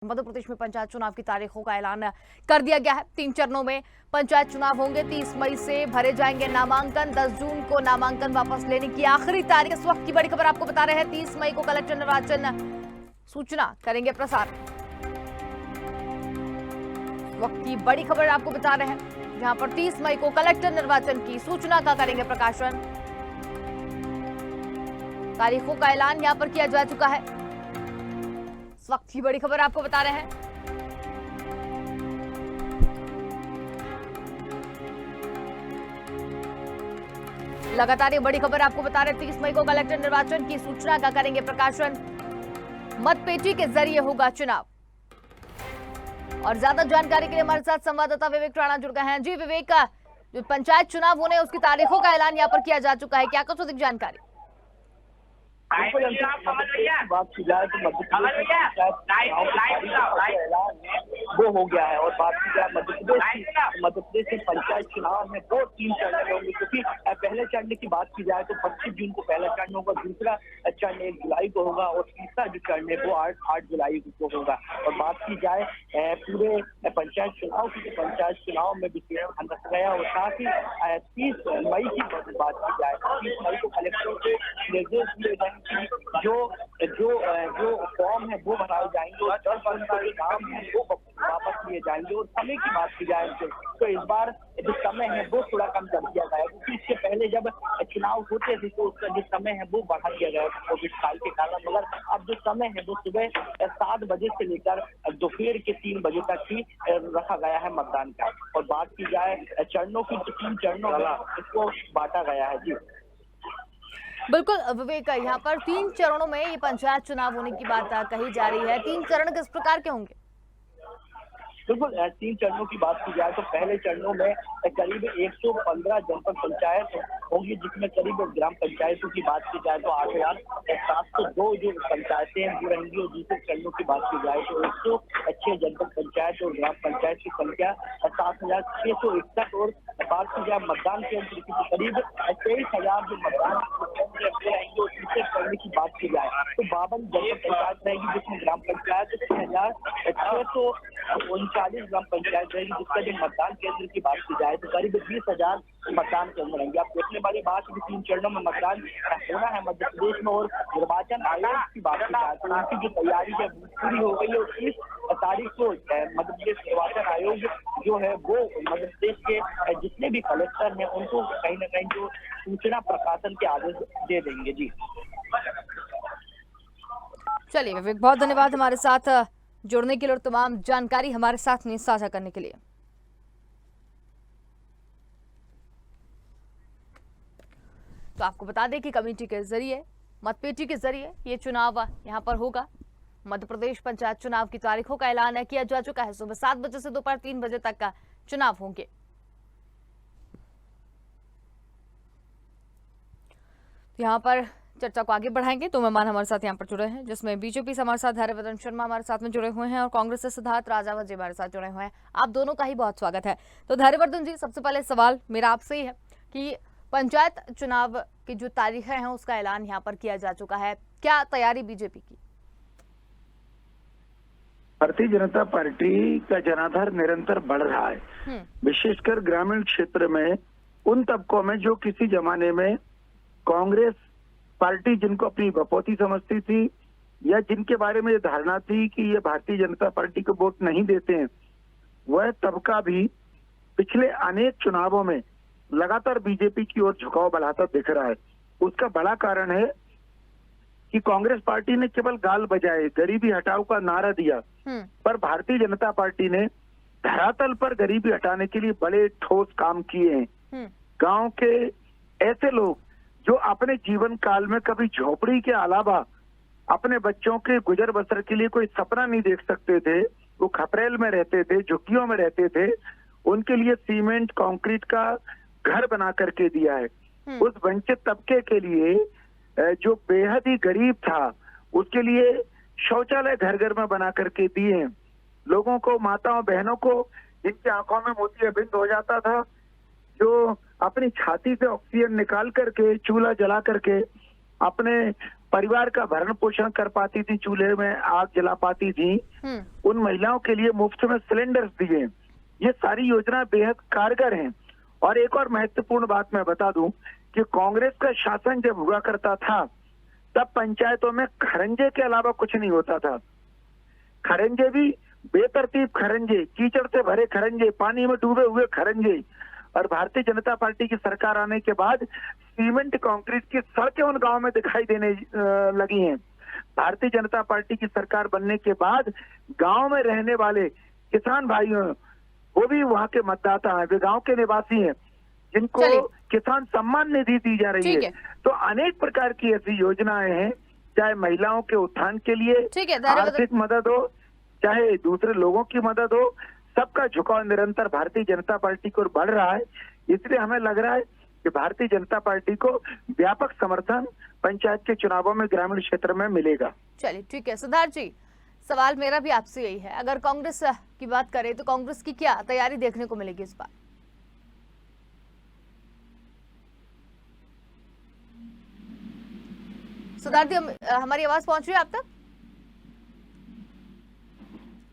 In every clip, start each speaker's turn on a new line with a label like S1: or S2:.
S1: मध्य प्रदेश में पंचायत चुनाव की तारीखों का ऐलान कर दिया गया है। 3 चरणों में पंचायत चुनाव होंगे। 30 मई से भरे जाएंगे नामांकन। 10 जून को नामांकन वापस लेने की आखिरी तारीख। इस वक्त की बड़ी खबर आपको बता रहे हैं, 30 मई को कलेक्टर निर्वाचन सूचना करेंगे प्रसार। वक्त की बड़ी खबर आपको बता रहे हैं, जहां पर 30 मई को कलेक्टर निर्वाचन की सूचना का करेंगे प्रकाशन। तारीखों का ऐलान यहां पर किया जा चुका है। इस वक्त की बड़ी खबर आपको बता रहे हैं। लगातार ये बड़ी खबर आपको बता रहे हैं, 30 मई को कलेक्टर निर्वाचन की सूचना का करेंगे प्रकाशन। मतपेटी के जरिए होगा चुनाव। और ज्यादा जानकारी के लिए हमारे साथ संवाददाता विवेक राणा जुड़ गए हैं। जी विवेक, जो पंचायत चुनाव होने उसकी तारीखों का ऐलान यहाँ पर किया जा चुका है, क्या कुछ अधिक जानकारी?
S2: बात की जाए तो मध्य वो हो गया है। और बात की जाए मध्य प्रदेश के पंचायत चुनाव में वो 3 चरण में होंगे, क्योंकि पहले चरण की बात की जाए तो 25 जून को पहला चरण होगा, दूसरा चरण 1 जुलाई को होगा और तीसरा जो चरण है वो 8 जुलाई को होगा। और बात की जाए पूरे पंचायत चुनाव की, तो पंचायत चुनाव में विशेष ध्यान रखा गया और साथ ही 30 मई की बात की जाए, 30 मई को कलेक्टरों से निर्देश दिए गए जो फॉर्म है वो भराए जाएंगे और 10 जून का जो नाम है वो वापस लिए जाएंगे। और समय की बात की जाए तो इस बार जो समय है वो थोड़ा कम कर दिया गया है, क्योंकि इससे पहले जब चुनाव होते थे तो उसका जो समय है वो बढ़ा दिया गया कोविड काल के कारण। मगर अब जो समय है वो सुबह 7 बजे से लेकर दोपहर के 3 बजे तक ही रखा गया है मतदान का। और बात की जाए चरणों की तो 3 चरणों में इसको बांटा गया है। जी
S1: बिल्कुल विवेक, यहाँ पर 3 चरणों में ये पंचायत चुनाव होने की बात कही जा रही है। 3 चरण किस प्रकार के होंगे?
S2: बिल्कुल, 3 चरणों की बात की जाए तो पहले चरणों में करीब 115 जनपद पंचायत होंगी, जिसमें करीब ग्राम पंचायतों की बात की जाए तो 8702 जो पंचायतें वो रहेंगी। और दूसरे चरणों की बात की जाए तो 106 जनपद पंचायत और ग्राम पंचायत की संख्या 7661। और बात की जाए मतदान केंद्र की तो करीब 23,000 जो मतदान केंद्र रहेंगे। और तीसरे चरण की बात की जाए तो 52 जनपद पंचायत रहेगी, जिसमें ग्राम पंचायत 6,639 ग्राम पंचायत रहेगी, जिसका जो मतदान केंद्र की बात की जाए तो करीब 20,000 मतदान केंद्र रहेंगे। अब देखने वाली बात है कि 3 चरणों में मतदान होना है मध्य प्रदेश में। और निर्वाचन आयोग की बात की जाए तो उनकी जो तैयारी है पूरी हो गई है। और 30 तारीख को मध्य प्रदेश निर्वाचन आयोग जो है वो मध्य प्रदेश के जितने भी कलेक्टर हैं उनको कहीं ना कहीं जो सूचना प्रकाशन के आदेश दे देंगे। जी
S1: चलिए विवेक, बहुत धन्यवाद हमारे साथ जुड़ने के लिए और तमाम जानकारी हमारे साथ में साझा करने के लिए। तो आपको बता दें कि कमेटी के जरिए, मतपेटी के जरिए ये चुनाव यहां पर होगा। मध्य प्रदेश पंचायत चुनाव की तारीखों का ऐलान किया जा चुका है। सुबह 7 बजे से दोपहर 3 बजे तक का चुनाव होंगे। यहाँ पर चर्चा को आगे बढ़ाएंगे। तो मेहमान हमारे साथ यहाँ पर जुड़े हैं, जिसमें बीजेपी से हमारे साथ धैर्यवर्धन शर्मा हमारे साथ में जुड़े हुए हैं और कांग्रेस से सिद्धार्थ राजावत जी हमारे साथ जुड़े हुए हैं। आप दोनों का ही बहुत स्वागत है। तो धैर्यवर्धन जी, सबसे पहले सवाल मेरा आपसे ही है कि पंचायत चुनाव की जो तारीखें हैं उसका ऐलान यहाँ पर किया जा चुका है, क्या तैयारी बीजेपी की?
S3: भारतीय जनता पार्टी का जनाधार निरंतर बढ़ रहा है, विशेषकर ग्रामीण क्षेत्र में उन तबकों में जो किसी जमाने में कांग्रेस पार्टी जिनको अपनी बपौती समझती थी या जिनके बारे में ये धारणा थी कि ये भारतीय जनता पार्टी को वोट नहीं देते हैं, वह तबका भी पिछले अनेक चुनावों में लगातार बीजेपी की ओर झुकाव बढ़ाता दिख रहा है। उसका बड़ा कारण है कि कांग्रेस पार्टी ने केवल गाल बजाए, गरीबी हटाओ का नारा दिया, पर भारतीय जनता पार्टी ने धरातल पर गरीबी हटाने के लिए बड़े ठोस काम किए हैं। गांव के ऐसे लोग जो अपने जीवन काल में कभी झोपड़ी के अलावा अपने बच्चों के गुजर बसर के लिए कोई सपना नहीं देख सकते थे, वो खपरेल में रहते थे, झुग्गियों में रहते थे, उनके लिए सीमेंट कंक्रीट का घर बना करके दिया है। उस वंचित तबके के लिए जो बेहद ही गरीब था उसके लिए शौचालय घर घर में बना करके दिए हैं। लोगों को, माताओं बहनों को जिनकी आंखों में मोतियाबिंद हो जाता था, जो अपनी छाती से ऑक्सीजन निकाल करके चूल्हा जला करके अपने परिवार का भरण पोषण कर पाती थी, चूल्हे में आग जला पाती थी, उन महिलाओं के लिए मुफ्त में सिलेंडर्स दिए। ये सारी योजना बेहद कारगर हैं। और एक और महत्वपूर्ण बात मैं बता दूं कि कांग्रेस का शासन जब हुआ करता था तब पंचायतों में खरंजे के अलावा कुछ नहीं होता था। खरंजे भी बेतरतीब खरंजे, कीचड़ से भरे खरंजे, पानी में डूबे हुए खरंजे। और भारतीय जनता पार्टी की सरकार आने के बाद सीमेंट कंक्रीट की सड़कें उन गांव में दिखाई देने लगी हैं। भारतीय जनता पार्टी की सरकार बनने के बाद गांव में रहने वाले किसान भाइयों, वो भी वहां के मतदाता हैं, वे गांव के निवासी हैं, जिनको किसान सम्मान निधि दी जा रही है। तो अनेक प्रकार की ऐसी योजनाएं हैं, चाहे महिलाओं के उत्थान के लिए आर्थिक मदद हो, चाहे दूसरे लोगों की मदद हो, सबका झुकाव निरंतर भारतीय जनता पार्टी को बढ़ रहा है। इसलिए हमें लग रहा है कि भारतीय जनता पार्टी को व्यापक समर्थन पंचायत के चुनावों में ग्रामीण क्षेत्र में मिलेगा।
S1: चलिए ठीक है सिद्धार्थ जी, सवाल मेरा भी आपसे यही है, अगर कांग्रेस की बात करें तो कांग्रेस की क्या तैयारी देखने को मिलेगी इस बार? सिद्धार्थ जी, हमारी आवाज पहुंच रही है आप तक?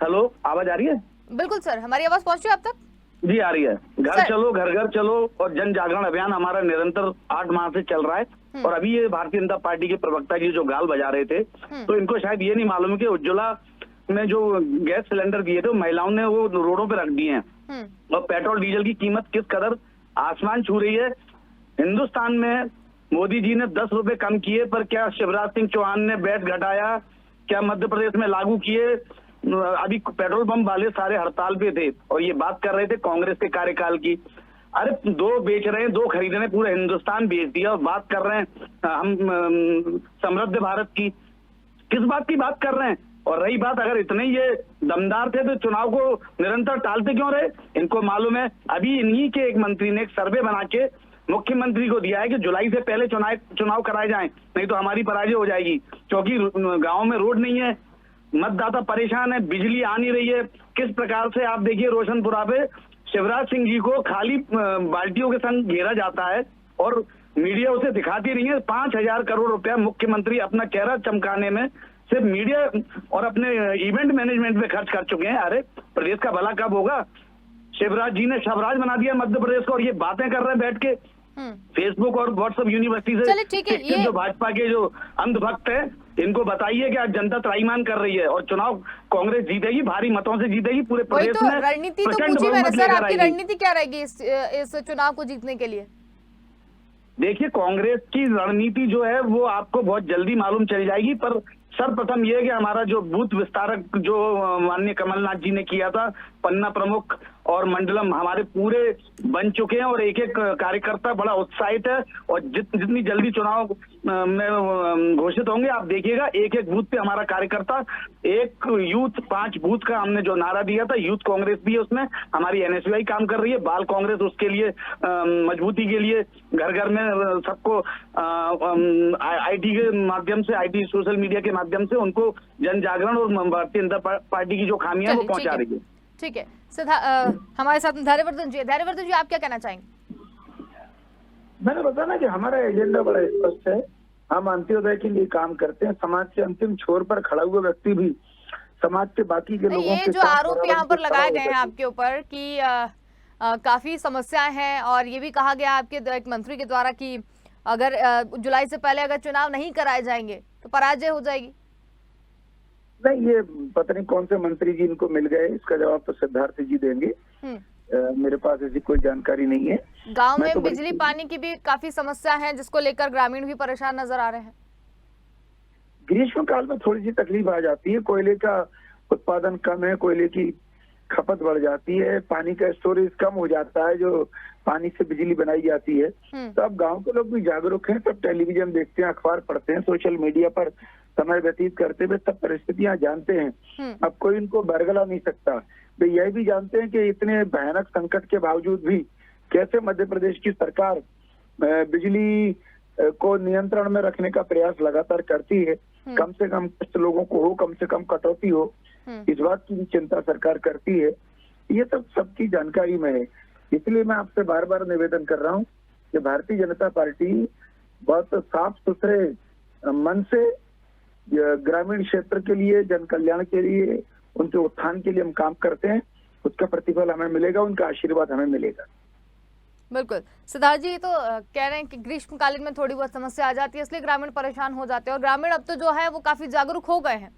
S4: हेलो, आवाज आ रही है?
S1: बिल्कुल सर, हमारी आवाज पहुंच रही है आप तक?
S4: जी आ रही है। घर चलो घर घर चलो और जन जागरण अभियान हमारा निरंतर 8 माह से चल रहा है। और अभी ये भारतीय जनता पार्टी के प्रवक्ता जी जो गाल बजा रहे थे, तो इनको शायद ये नहीं मालूम कि उज्ज्वला में जो गैस सिलेंडर दिए थे महिलाओं ने वो रोडों पे रख दिए हैं। और पेट्रोल डीजल की कीमत किस कदर आसमान छू रही है। हिंदुस्तान में मोदी जी ने 10 रुपए कम किए, पर क्या शिवराज सिंह चौहान ने वैट घटाया? क्या मध्य प्रदेश में लागू किए? अभी पेट्रोल पंप वाले सारे हड़ताल पे थे और ये बात कर रहे थे कांग्रेस के कार्यकाल की। अरे 2 बेच रहे हैं, 2 खरीद रहे हैं, पूरा हिंदुस्तान बेच दिया और बात कर रहे हैं हम समृद्ध भारत की। किस बात की बात कर रहे हैं? और रही बात, अगर इतने ये दमदार थे तो चुनाव को निरंतर टालते क्यों रहे? इनको मालूम है, अभी इन्हीं के एक मंत्री ने एक सर्वे बना के मुख्यमंत्री को दिया है कि जुलाई से पहले चुनाव कराए जाएं, नहीं तो हमारी पराजय हो जाएगी। क्योंकि गाँव में रोड नहीं है, मतदाता परेशान है, बिजली आ नहीं रही है। किस प्रकार से आप देखिए रोशनपुरा पे शिवराज सिंह जी को खाली बाल्टियों के संग घेरा जाता है और मीडिया उसे दिखाती रही है। 5,000 करोड़ रुपया मुख्यमंत्री अपना चेहरा चमकाने में सिर्फ मीडिया और अपने इवेंट मैनेजमेंट में खर्च कर चुके हैं। अरे प्रदेश का भला कब होगा? शिवराज जी ने शबराज बना दिया मध्य प्रदेश को और ये बातें कर रहे हैं बैठ के फेसबुक और व्हाट्सएप यूनिवर्सिटी से। ये जो भाजपा के जो अंधभक्त है, इनको बताइए कि आज जनता त्राईमान कर रही है और चुनाव कांग्रेस जीतेगी, भारी मतों से जीतेगी पूरे प्रदेश में।
S1: रणनीति तो पूछी मैंने सर, आपकी रणनीति क्या रहेगी इस चुनाव को जीतने के लिए?
S4: देखिए, कांग्रेस की रणनीति जो है वो आपको बहुत जल्दी मालूम चल जाएगी। पर सर्वप्रथम यह है कि हमारा जो बूथ विस्तारक जो माननीय कमलनाथ जी ने किया था, पन्ना प्रमुख और मंडलम हमारे पूरे बन चुके हैं और एक एक कार्यकर्ता बड़ा उत्साहित है। और जितनी जल्दी चुनाव में घोषित होंगे आप देखिएगा, एक एक बूथ पे हमारा कार्यकर्ता, एक यूथ 5 बूथ का हमने जो नारा दिया था, यूथ कांग्रेस भी है उसमें, हमारी एनएसयूआई काम कर रही है, बाल कांग्रेस उसके लिए मजबूती के लिए घर घर में सबको आईटी के माध्यम से, आईटी सोशल मीडिया के माध्यम से उनको जन जागरण और भारतीय जनता पार्टी की जो खामियां है वो पहुंचा रही है।
S1: ठीक है, हमारे साथ धैर्यवर्धन जी। धैर्यवर्धन जी, आप क्या कहना चाहेंगे?
S3: मैंने बताया ना कि हमारा एजेंडा बड़ा स्पष्ट है। हम अंत्योदय के लिए काम करते हैं। समाज के अंतिम छोर पर खड़ा हुआ व्यक्ति भी समाज के बाकी के लोगों के
S1: ये जो आरोप यहाँ पर लगाए गए हैं आपके ऊपर कि काफी समस्याएं हैं और ये भी कहा गया आपके एक मंत्री के द्वारा कि अगर जुलाई से पहले अगर चुनाव नहीं कराए जाएंगे तो पराजय हो जाएगी।
S3: नहीं, ये पता नहीं कौन से मंत्री जी इनको मिल गए, इसका जवाब तो सिद्धार्थ जी देंगे। मेरे पास ऐसी कोई जानकारी नहीं है।
S1: गांव में बिजली पानी की भी काफी समस्या है जिसको लेकर ग्रामीण भी परेशान नजर आ रहे हैं।
S3: ग्रीष्म काल में थोड़ी सी तकलीफ आ जाती है, कोयले का उत्पादन कम है, कोयले की खपत बढ़ जाती है, पानी का स्टोरेज कम हो जाता है, जो पानी से बिजली बनाई जाती है। तो अब गांव के लोग भी जागरूक हैं, सब टेलीविजन देखते हैं, अखबार पढ़ते हैं, सोशल मीडिया पर समय व्यतीत करते हुए सब परिस्थितियां जानते हैं। अब कोई इनको बरगला नहीं सकता। वे यह भी जानते हैं कि इतने भयानक संकट के बावजूद भी कैसे मध्य प्रदेश की सरकार बिजली को नियंत्रण में रखने का प्रयास लगातार करती है। कम से कम कष्ट लोगों को हो, कम से कम कटौती हो, इस बात की चिंता सरकार करती है। ये सब सबकी जानकारी में है। इसलिए मैं आपसे बार बार निवेदन कर रहा हूँ कि भारतीय जनता पार्टी बहुत साफ सुथरे मन से ग्रामीण क्षेत्र के लिए, जन कल्याण के लिए, उनके उत्थान के लिए हम काम करते हैं, उसका प्रतिफल हमें मिलेगा, उनका आशीर्वाद हमें मिलेगा।
S1: बिल्कुल। सिद्धार्थ जी तो कह रहे हैं कि ग्रीष्मकालीन में थोड़ी बहुत समस्या आ जाती है, इसलिए ग्रामीण परेशान हो जाते हैं, और ग्रामीण अब तो जो है वो काफी जागरूक हो गए हैं।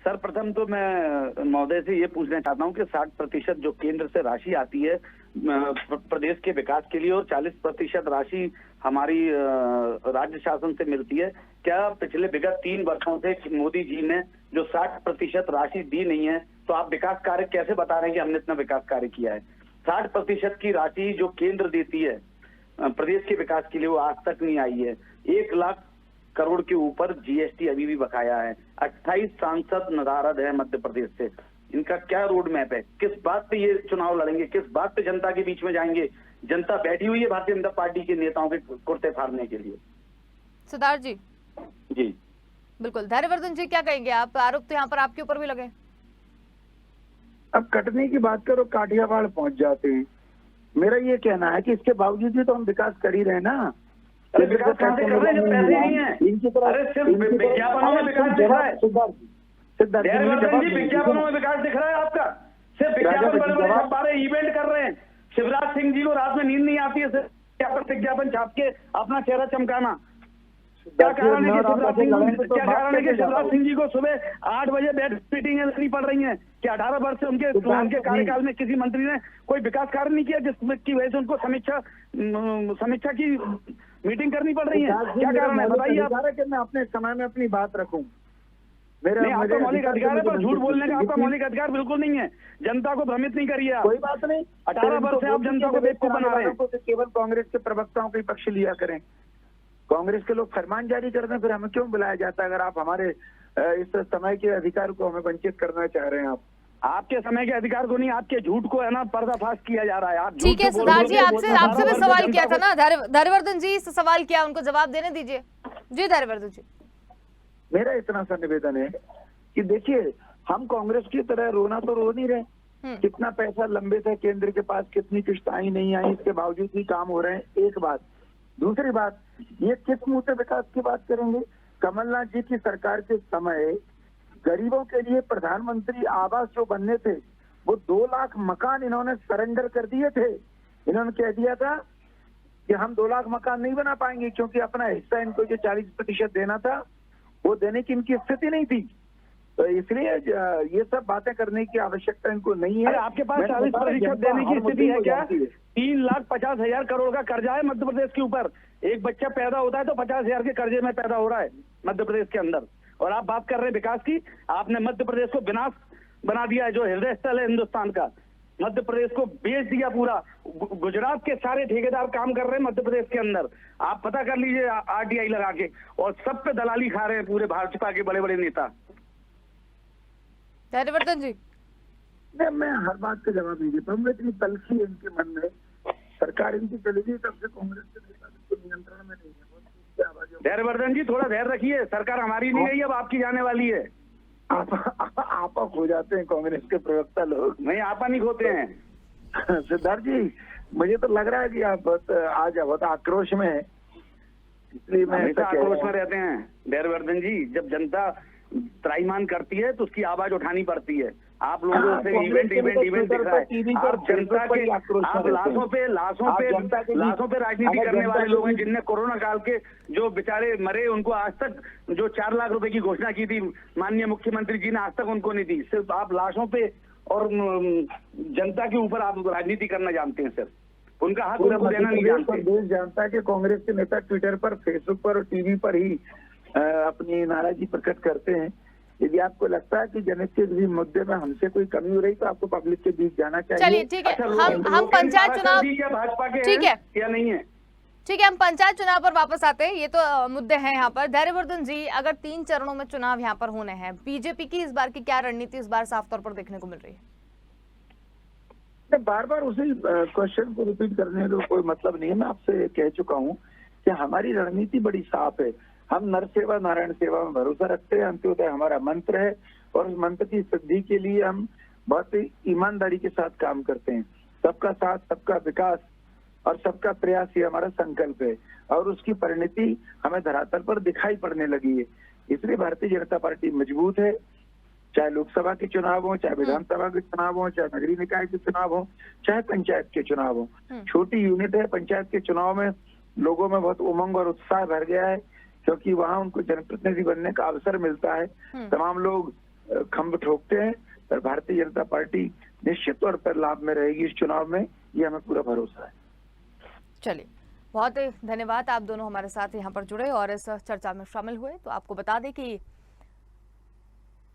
S4: सर, प्रथम तो मैं महोदय से ये पूछना चाहता हूँ कि 60% जो केंद्र से राशि आती है प्रदेश के विकास के लिए और 40% राशि हमारी राज्य शासन से मिलती है, क्या पिछले विगत 3 वर्षों से मोदी जी ने जो 60% राशि दी नहीं है, तो आप विकास कार्य कैसे बता रहे हैं कि हमने इतना विकास कार्य किया है? 60% की राशि जो केंद्र देती है प्रदेश के विकास के लिए, वो आज तक नहीं आई है। 1 लाख करोड़ के ऊपर जीएसटी अभी भी बकाया है। 28 सांसद नदारद है मध्य प्रदेश से, इनका क्या रोड मैप है? किस बात पे ये चुनाव लड़ेंगे? किस बात पे जनता के बीच में जाएंगे? जनता बैठी हुई है भारतीय जनता पार्टी के नेताओं के कुर्ते फाड़ने के लिए।
S1: सिद्धार्थ जी
S4: जी
S1: बिल्कुल। धैर्यवर्धन जी क्या कहेंगे आप? आरोप तो यहाँ पर आपके ऊपर भी लगे।
S3: अब कटने की बात करो, काठियावाड़ पहुंच जाते हैं। मेरा ये कहना है कि इसके बावजूद भी तो हम विकास कर ही रहे हैं ना।
S4: अरे विकास कहाँ से कर रहे हैं जब पैसे नहीं है?
S3: इनकी तरह
S4: अरे सिर्फ विज्ञापनों में विकास दिख रहा है। धैर्यवर्धन जी, विज्ञापनों में विकास दिख रहा है आपका? सिर्फ विज्ञापन बड़े-बड़े छापे इवेंट कर रहे हैं। शिवराज सिंह जी को रात में नींद नहीं आती है सिर्फ विज्ञापन छाप के अपना चेहरा चमकाना। क्या कारण है कि शिवराज सिंह जी को सुबह 8 बजे बैठ मीटिंगें करनी पड़ रही हैं? कि 18 वर्ष से उनके कार्यकाल में किसी मंत्री ने कोई विकास कार्य नहीं किया, जिसकी वजह से उनको समीक्षा की मीटिंग करनी पड़ रही है? क्या कारण है बताइए आप?
S3: मैं अपने समय में अपनी बात रखूं।
S4: आपका मौलिक अधिकार है, पर झूठ बोलने का आपका मौलिक अधिकार बिल्कुल नहीं है। जनता को भ्रमित नहीं करिए आप।
S3: कोई बात नहीं,
S4: 18 वर्ष से आप जनता को बेवकूफ बना रहे हैं।
S3: केवल कांग्रेस के प्रवक्ताओं का ही पक्ष लिया करें। कांग्रेस के लोग फरमान जारी कर दें, फिर हमें क्यों बुलाया जाता है? अगर आप हमारे इस समय के अधिकार को हमें वंचित करना चाह रहे हैं। आप
S4: आपके समय के अधिकार को नहीं, आपके झूठ को है ना पर्दाफाश किया जा रहा है। आप
S1: ठीक है सिद्धार्थ जी, आपसे भी सवाल किया था ना धैर्यवर्धन जी, सवाल किया, उनको जवाब देने दीजिए। जी धैर्यवर्धन जी,
S3: मेरा इतना सा निवेदन है कि देखिए, हम कांग्रेस की तरह रोना तो रो नहीं रहे। कितना पैसा लंबित है केंद्र के पास, कितनी किस्त आई नहीं आई, इसके बावजूद भी काम हो रहे हैं। एक बात। दूसरी बात, ये किस मुंह से विकास की बात करेंगे? कमलनाथ जी की सरकार के समय गरीबों के लिए प्रधानमंत्री आवास जो बनने थे, वो 2 लाख मकान इन्होंने सरेंडर कर दिए थे। इन्होंने कह दिया था कि हम 2 लाख मकान नहीं बना पाएंगे, क्योंकि अपना हिस्सा इनको जो 40% देना था वो देने की इनकी स्थिति नहीं थी। तो इसलिए ये सब बातें करने की आवश्यकता इनको नहीं है।
S4: आपके पास 40% देने की स्थिति है क्या? 3,50,000 करोड़ का कर्जा है मध्य प्रदेश के ऊपर। एक बच्चा पैदा होता है तो 50,000 के कर्जे में पैदा हो रहा है मध्य प्रदेश के अंदर, और आप बात कर रहे हैं विकास की। आपने मध्य प्रदेश को विनाश बना दिया है, जो हृदय स्थल है हिंदुस्तान का। मध्य प्रदेश को बेच दिया पूरा। गुजरात के सारे ठेकेदार काम कर रहे हैं मध्य प्रदेश के अंदर। आप पता कर लीजिए आरटीआई लगा के, और सब पे दलाली खा रहे हैं पूरे भाजपा के बड़े बड़े नेता।
S1: धैर्यवर्धन जी,
S3: मैं हर बात का जवाब नहीं दे पाऊंगा। इतनी तलखी है इनके मन में। सरकार इनकी चलेगी तब से कांग्रेस के नेता नियंत्रण में नहीं है।
S4: धैर्यवर्धन जी, थोड़ा धैर्य रखिए। सरकार हमारी नहीं गई, अब आपकी जाने वाली है।
S3: आपा खो जाते हैं कांग्रेस के प्रवक्ता लोग।
S4: नहीं, आपा नहीं खोते हैं।
S3: सिद्धार्थ जी, मुझे तो लग रहा है कि आप बहुत आक्रोश में है, इसलिए मैं
S4: आक्रोश में रहते हैं। धैर्यवर्धन जी, जब जनता त्राईमान करती है तो उसकी आवाज उठानी पड़ती है। आप लोगों से इवेंट दिख रहा है। आप जनता के, आप लाशों पे राजनीति करने वाले लोग हैं, जिनने कोरोना काल के जो बेचारे मरे, उनको आज तक जो 4 लाख रुपए की घोषणा की थी माननीय मुख्यमंत्री जी ने, आज तक उनको नहीं दी। सिर्फ आप लाशों पे और जनता के ऊपर आप राजनीति करना जानते हैं। सिर्फ उनका हक उनको देना नहीं जानते।
S3: देश जानता है कि कांग्रेस के नेता ट्विटर पर, फेसबुक पर और टीवी पर ही अपनी नाराजगी प्रकट करते हैं। यदि आपको लगता है कि जनहित के किसी मुद्दे में हमसे कोई कमी हो रही, तो आपको पब्लिक के बीच जाना चाहिए।
S1: चलिए ठीक है, हम पंचायत चुनाव,
S4: भाजपा के
S1: ठीक है
S4: या नहीं है?
S1: ठीक है, हम पंचायत चुनाव पर वापस आते हैं। ये तो मुद्दे हैं यहाँ पर। धैर्यवर्धन जी, अगर 3 चरणों में चुनाव यहाँ पर होने हैं, बीजेपी की इस बार की क्या रणनीति इस बार साफ तौर पर देखने को मिल रही है?
S3: बार बार उसी क्वेश्चन को रिपीट करने का कोई मतलब नहीं है। मैं आपसे कह चुका हूँ कि हमारी रणनीति बड़ी साफ है। हम नर सेवा नारायण सेवा में भरोसा रखते हैं। अंत्योदय हमारा मंत्र है, और उस मंत्र की सिद्धि के लिए हम बहुत ही ईमानदारी के साथ काम करते हैं। सबका साथ, सबका विकास, और सबका प्रयास ये हमारा संकल्प है और उसकी परिणति हमें धरातल पर दिखाई पड़ने लगी है। इसलिए भारतीय जनता पार्टी मजबूत है, चाहे लोकसभा के चुनाव हो, चाहे विधानसभा के चुनाव हो, चाहे नगरीय निकाय के चुनाव हो, चाहे पंचायत के चुनाव हो। छोटी यूनिट है, पंचायत के चुनाव में लोगों में बहुत उमंग और उत्साह भर गया है, क्योंकि वहां उनको जनप्रतिनिधि बनने का अवसर मिलता है। तमाम लोग खंभ ठोकते हैं, पर भारतीय जनता पार्टी निश्चित तौर पर लाभ में रहेगी इस चुनाव में, ये हमें पूरा भरोसा है।
S1: चलिए, बहुत धन्यवाद, आप दोनों हमारे साथ यहाँ पर जुड़े और इस चर्चा में शामिल हुए। तो आपको बता दें कि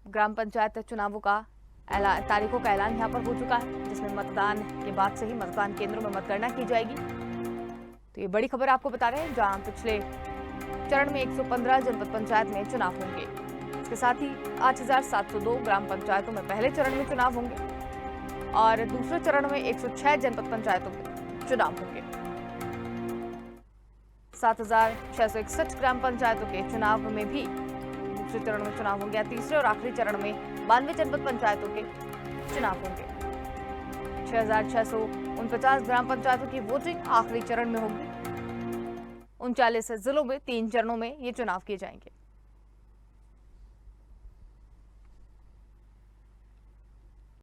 S1: ग्राम पंचायत चुनावों का तारीखों का ऐलान यहाँ पर हो चुका है, जिसमें मतदान के बाद से ही मतदान केंद्रों में मतगणना की जाएगी। तो ये बड़ी खबर आपको बता रहे हैं, जहां पिछले चरण में 115 जनपद पंचायत में चुनाव होंगे। इसके साथ ही 8,702 ग्राम पंचायतों में पहले चरण में चुनाव होंगे और दूसरे चरण में 106 जनपद पंचायतों में चुनाव होंगे। 7,661 ग्राम पंचायतों के चुनाव में भी दूसरे चरण में चुनाव होंगे। तीसरे और आखिरी चरण में 92 जनपद पंचायतों के चुनाव होंगे। 6,649 ग्राम पंचायतों की वोटिंग आखिरी चरण में होगी। 39 जिलों में 3 चरणों में ये चुनाव किए जाएंगे।